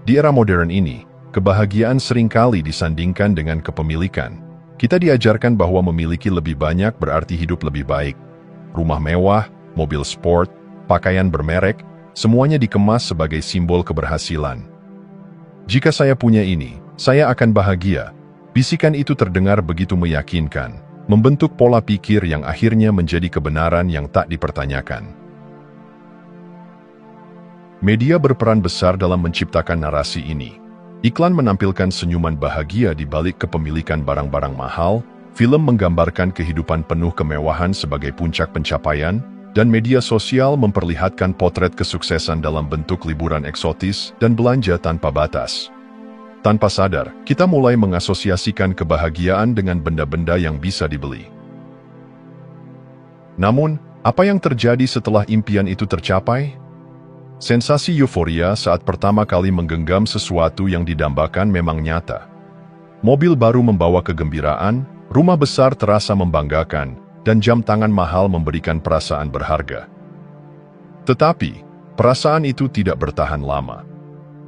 Di era modern ini, kebahagiaan seringkali disandingkan dengan kepemilikan. Kita diajarkan bahwa memiliki lebih banyak berarti hidup lebih baik. Rumah mewah, mobil sport, pakaian bermerek, semuanya dikemas sebagai simbol keberhasilan. Jika saya punya ini, saya akan bahagia. Bisikan itu terdengar begitu meyakinkan, membentuk pola pikir yang akhirnya menjadi kebenaran yang tak dipertanyakan. Media berperan besar dalam menciptakan narasi ini. Iklan menampilkan senyuman bahagia di balik kepemilikan barang-barang mahal, film menggambarkan kehidupan penuh kemewahan sebagai puncak pencapaian, dan media sosial memperlihatkan potret kesuksesan dalam bentuk liburan eksotis dan belanja tanpa batas. Tanpa sadar, kita mulai mengasosiasikan kebahagiaan dengan benda-benda yang bisa dibeli. Namun, apa yang terjadi setelah impian itu tercapai? Sensasi euforia saat pertama kali menggenggam sesuatu yang didambakan memang nyata. Mobil baru membawa kegembiraan, rumah besar terasa membanggakan, dan jam tangan mahal memberikan perasaan berharga. Tetapi, perasaan itu tidak bertahan lama.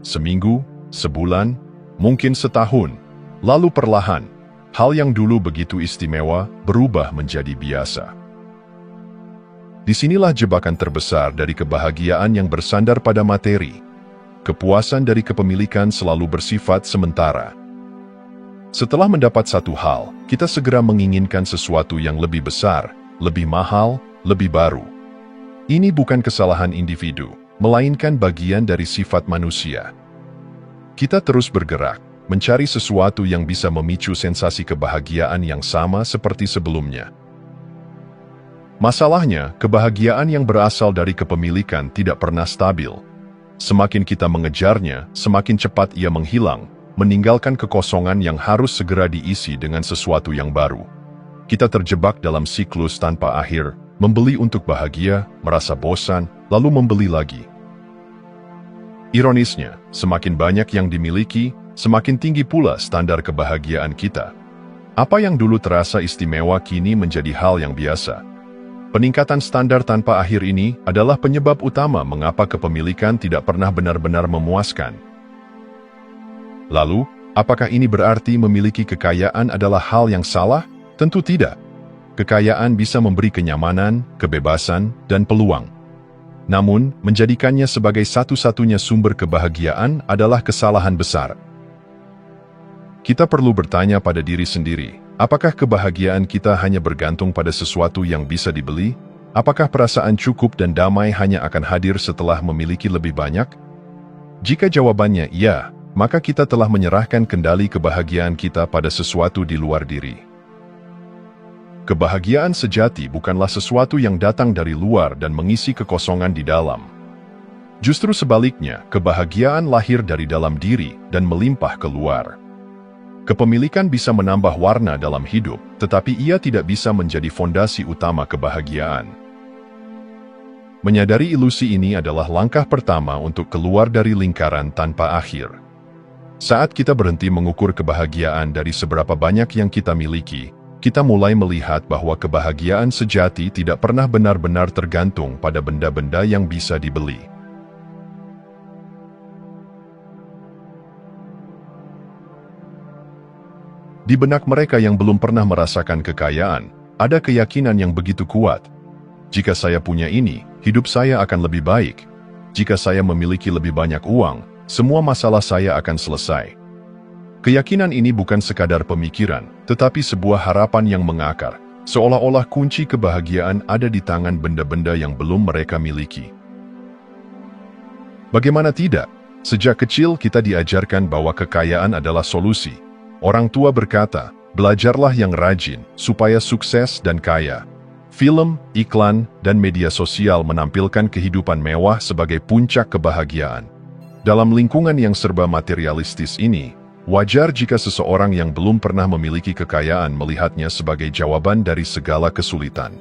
Seminggu, sebulan, mungkin setahun, lalu perlahan, hal yang dulu begitu istimewa berubah menjadi biasa. Disinilah jebakan terbesar dari kebahagiaan yang bersandar pada materi. Kepuasan dari kepemilikan selalu bersifat sementara. Setelah mendapat satu hal, kita segera menginginkan sesuatu yang lebih besar, lebih mahal, lebih baru. Ini bukan kesalahan individu, melainkan bagian dari sifat manusia. Kita terus bergerak, mencari sesuatu yang bisa memicu sensasi kebahagiaan yang sama seperti sebelumnya. Masalahnya, kebahagiaan yang berasal dari kepemilikan tidak pernah stabil. Semakin kita mengejarnya, semakin cepat ia menghilang, meninggalkan kekosongan yang harus segera diisi dengan sesuatu yang baru. Kita terjebak dalam siklus tanpa akhir, membeli untuk bahagia, merasa bosan, lalu membeli lagi. Ironisnya, semakin banyak yang dimiliki, semakin tinggi pula standar kebahagiaan kita. Apa yang dulu terasa istimewa kini menjadi hal yang biasa. Peningkatan standar tanpa akhir ini adalah penyebab utama mengapa kepemilikan tidak pernah benar-benar memuaskan. Lalu, apakah ini berarti memiliki kekayaan adalah hal yang salah? Tentu tidak. Kekayaan bisa memberi kenyamanan, kebebasan, dan peluang. Namun, menjadikannya sebagai satu-satunya sumber kebahagiaan adalah kesalahan besar. Kita perlu bertanya pada diri sendiri, apakah kebahagiaan kita hanya bergantung pada sesuatu yang bisa dibeli? Apakah perasaan cukup dan damai hanya akan hadir setelah memiliki lebih banyak? Jika jawabannya iya, maka kita telah menyerahkan kendali kebahagiaan kita pada sesuatu di luar diri. Kebahagiaan sejati bukanlah sesuatu yang datang dari luar dan mengisi kekosongan di dalam. Justru sebaliknya, kebahagiaan lahir dari dalam diri dan melimpah keluar. Kepemilikan bisa menambah warna dalam hidup, tetapi ia tidak bisa menjadi fondasi utama kebahagiaan. Menyadari ilusi ini adalah langkah pertama untuk keluar dari lingkaran tanpa akhir. Saat kita berhenti mengukur kebahagiaan dari seberapa banyak yang kita miliki, kita mulai melihat bahwa kebahagiaan sejati tidak pernah benar-benar tergantung pada benda-benda yang bisa dibeli. Di benak mereka yang belum pernah merasakan kekayaan, ada keyakinan yang begitu kuat. Jika saya punya ini, hidup saya akan lebih baik. Jika saya memiliki lebih banyak uang, semua masalah saya akan selesai. Keyakinan ini bukan sekadar pemikiran, tetapi sebuah harapan yang mengakar, seolah-olah kunci kebahagiaan ada di tangan benda-benda yang belum mereka miliki. Bagaimana tidak? Sejak kecil kita diajarkan bahwa kekayaan adalah solusi. Orang tua berkata, belajarlah yang rajin, supaya sukses dan kaya. Film, iklan, dan media sosial menampilkan kehidupan mewah sebagai puncak kebahagiaan. Dalam lingkungan yang serba materialistis ini, wajar jika seseorang yang belum pernah memiliki kekayaan melihatnya sebagai jawaban dari segala kesulitan.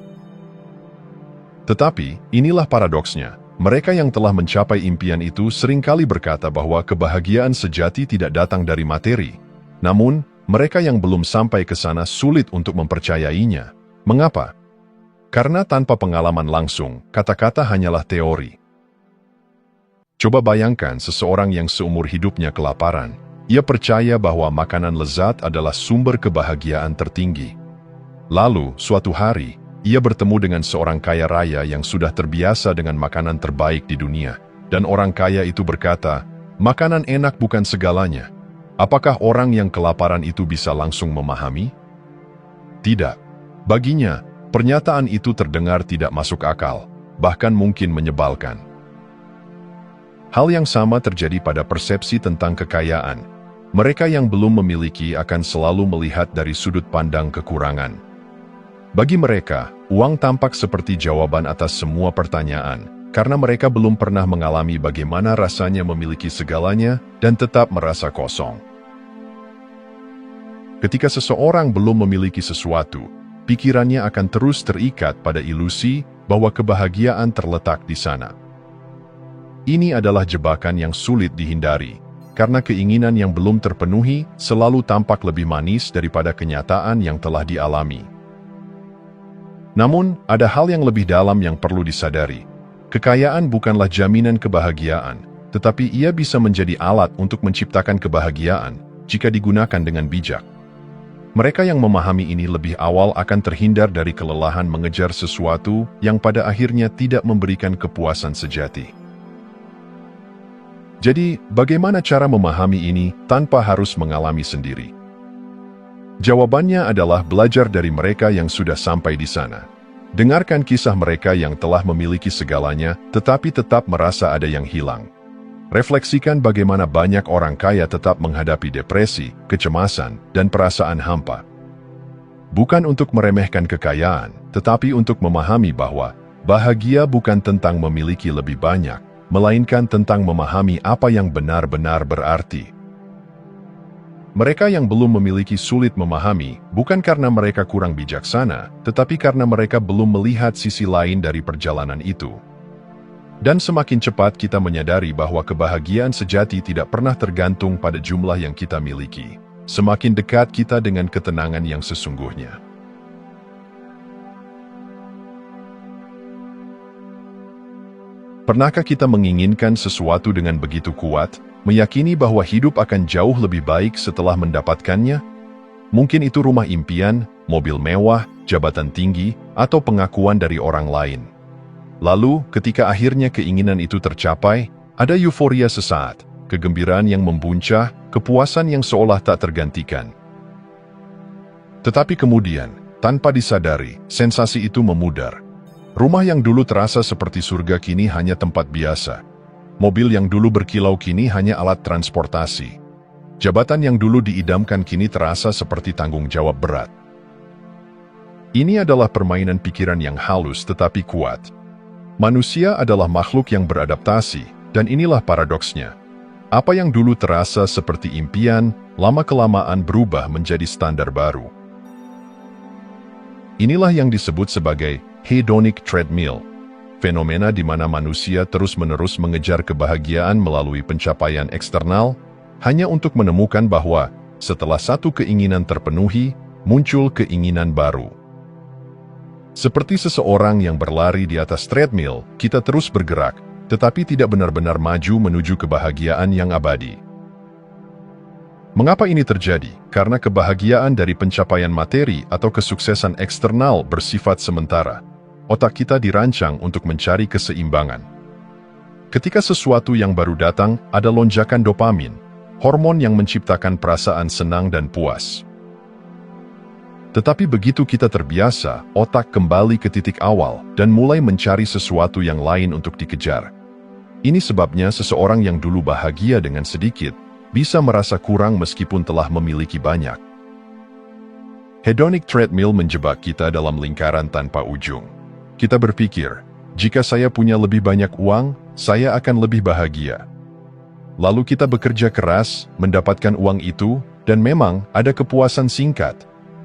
Tetapi, inilah paradoksnya. Mereka yang telah mencapai impian itu seringkali berkata bahwa kebahagiaan sejati tidak datang dari materi. Namun, mereka yang belum sampai ke sana sulit untuk mempercayainya. Mengapa? Karena tanpa pengalaman langsung, kata-kata hanyalah teori. Coba bayangkan seseorang yang seumur hidupnya kelaparan. Ia percaya bahwa makanan lezat adalah sumber kebahagiaan tertinggi. Lalu, suatu hari, ia bertemu dengan seorang kaya raya yang sudah terbiasa dengan makanan terbaik di dunia. Dan orang kaya itu berkata, "Makanan enak bukan segalanya." Apakah orang yang kelaparan itu bisa langsung memahami? Tidak. Baginya, pernyataan itu terdengar tidak masuk akal, bahkan mungkin menyebalkan. Hal yang sama terjadi pada persepsi tentang kekayaan. Mereka yang belum memiliki akan selalu melihat dari sudut pandang kekurangan. Bagi mereka, uang tampak seperti jawaban atas semua pertanyaan, karena mereka belum pernah mengalami bagaimana rasanya memiliki segalanya dan tetap merasa kosong. Ketika seseorang belum memiliki sesuatu, pikirannya akan terus terikat pada ilusi bahwa kebahagiaan terletak di sana. Ini adalah jebakan yang sulit dihindari, karena keinginan yang belum terpenuhi selalu tampak lebih manis daripada kenyataan yang telah dialami. Namun, ada hal yang lebih dalam yang perlu disadari. Kekayaan bukanlah jaminan kebahagiaan, tetapi ia bisa menjadi alat untuk menciptakan kebahagiaan jika digunakan dengan bijak. Mereka yang memahami ini lebih awal akan terhindar dari kelelahan mengejar sesuatu yang pada akhirnya tidak memberikan kepuasan sejati. Jadi, bagaimana cara memahami ini tanpa harus mengalami sendiri? Jawabannya adalah belajar dari mereka yang sudah sampai di sana. Dengarkan kisah mereka yang telah memiliki segalanya, tetapi tetap merasa ada yang hilang. Refleksikan bagaimana banyak orang kaya tetap menghadapi depresi, kecemasan, dan perasaan hampa. Bukan untuk meremehkan kekayaan, tetapi untuk memahami bahwa bahagia bukan tentang memiliki lebih banyak, melainkan tentang memahami apa yang benar-benar berarti. Mereka yang belum memiliki sulit memahami, bukan karena mereka kurang bijaksana, tetapi karena mereka belum melihat sisi lain dari perjalanan itu. Dan semakin cepat kita menyadari bahwa kebahagiaan sejati tidak pernah tergantung pada jumlah yang kita miliki, semakin dekat kita dengan ketenangan yang sesungguhnya. Pernahkah kita menginginkan sesuatu dengan begitu kuat, meyakini bahwa hidup akan jauh lebih baik setelah mendapatkannya? Mungkin itu rumah impian, mobil mewah, jabatan tinggi, atau pengakuan dari orang lain. Lalu, ketika akhirnya keinginan itu tercapai, ada euforia sesaat, kegembiraan yang membuncah, kepuasan yang seolah tak tergantikan. Tetapi kemudian, tanpa disadari, sensasi itu memudar. Rumah yang dulu terasa seperti surga kini hanya tempat biasa. Mobil yang dulu berkilau kini hanya alat transportasi. Jabatan yang dulu diidamkan kini terasa seperti tanggung jawab berat. Ini adalah permainan pikiran yang halus tetapi kuat. Manusia adalah makhluk yang beradaptasi, dan inilah paradoksnya. Apa yang dulu terasa seperti impian, lama-kelamaan berubah menjadi standar baru. Inilah yang disebut sebagai hedonic treadmill, fenomena di mana manusia terus-menerus mengejar kebahagiaan melalui pencapaian eksternal, hanya untuk menemukan bahwa setelah satu keinginan terpenuhi, muncul keinginan baru. Seperti seseorang yang berlari di atas treadmill, kita terus bergerak, tetapi tidak benar-benar maju menuju kebahagiaan yang abadi. Mengapa ini terjadi? Karena kebahagiaan dari pencapaian materi atau kesuksesan eksternal bersifat sementara. Otak kita dirancang untuk mencari keseimbangan. Ketika sesuatu yang baru datang, ada lonjakan dopamin, hormon yang menciptakan perasaan senang dan puas. Tetapi begitu kita terbiasa, otak kembali ke titik awal dan mulai mencari sesuatu yang lain untuk dikejar. Ini sebabnya seseorang yang dulu bahagia dengan sedikit, bisa merasa kurang meskipun telah memiliki banyak. Hedonic treadmill menjebak kita dalam lingkaran tanpa ujung. Kita berpikir, jika saya punya lebih banyak uang, saya akan lebih bahagia. Lalu kita bekerja keras, mendapatkan uang itu, dan memang ada kepuasan singkat.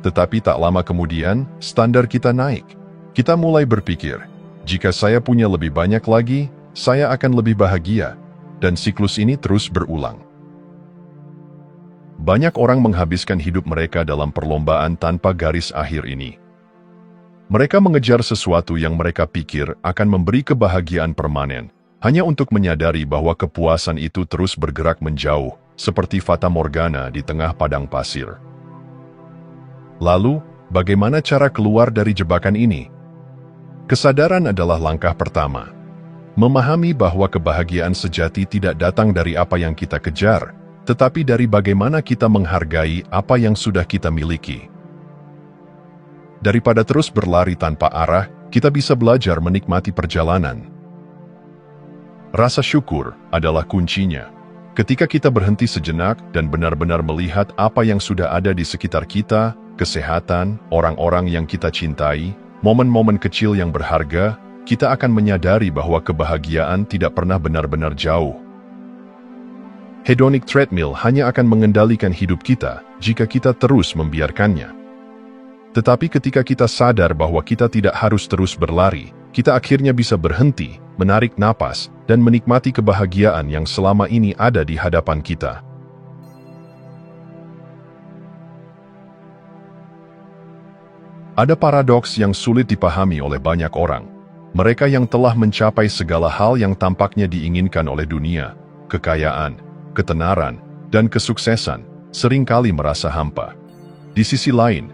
Tetapi tak lama kemudian, standar kita naik. Kita mulai berpikir, jika saya punya lebih banyak lagi, saya akan lebih bahagia. Dan siklus ini terus berulang. Banyak orang menghabiskan hidup mereka dalam perlombaan tanpa garis akhir ini. Mereka mengejar sesuatu yang mereka pikir akan memberi kebahagiaan permanen, hanya untuk menyadari bahwa kepuasan itu terus bergerak menjauh, seperti fata morgana di tengah padang pasir. Lalu, bagaimana cara keluar dari jebakan ini? Kesadaran adalah langkah pertama. Memahami bahwa kebahagiaan sejati tidak datang dari apa yang kita kejar, tetapi dari bagaimana kita menghargai apa yang sudah kita miliki. Daripada terus berlari tanpa arah, kita bisa belajar menikmati perjalanan. Rasa syukur adalah kuncinya. Ketika kita berhenti sejenak dan benar-benar melihat apa yang sudah ada di sekitar kita, kesehatan, orang-orang yang kita cintai, momen-momen kecil yang berharga, kita akan menyadari bahwa kebahagiaan tidak pernah benar-benar jauh. Hedonic treadmill hanya akan mengendalikan hidup kita jika kita terus membiarkannya. Tetapi ketika kita sadar bahwa kita tidak harus terus berlari, kita akhirnya bisa berhenti, menarik napas, dan menikmati kebahagiaan yang selama ini ada di hadapan kita. Ada paradoks yang sulit dipahami oleh banyak orang. Mereka yang telah mencapai segala hal yang tampaknya diinginkan oleh dunia, kekayaan, ketenaran, dan kesuksesan, seringkali merasa hampa. Di sisi lain,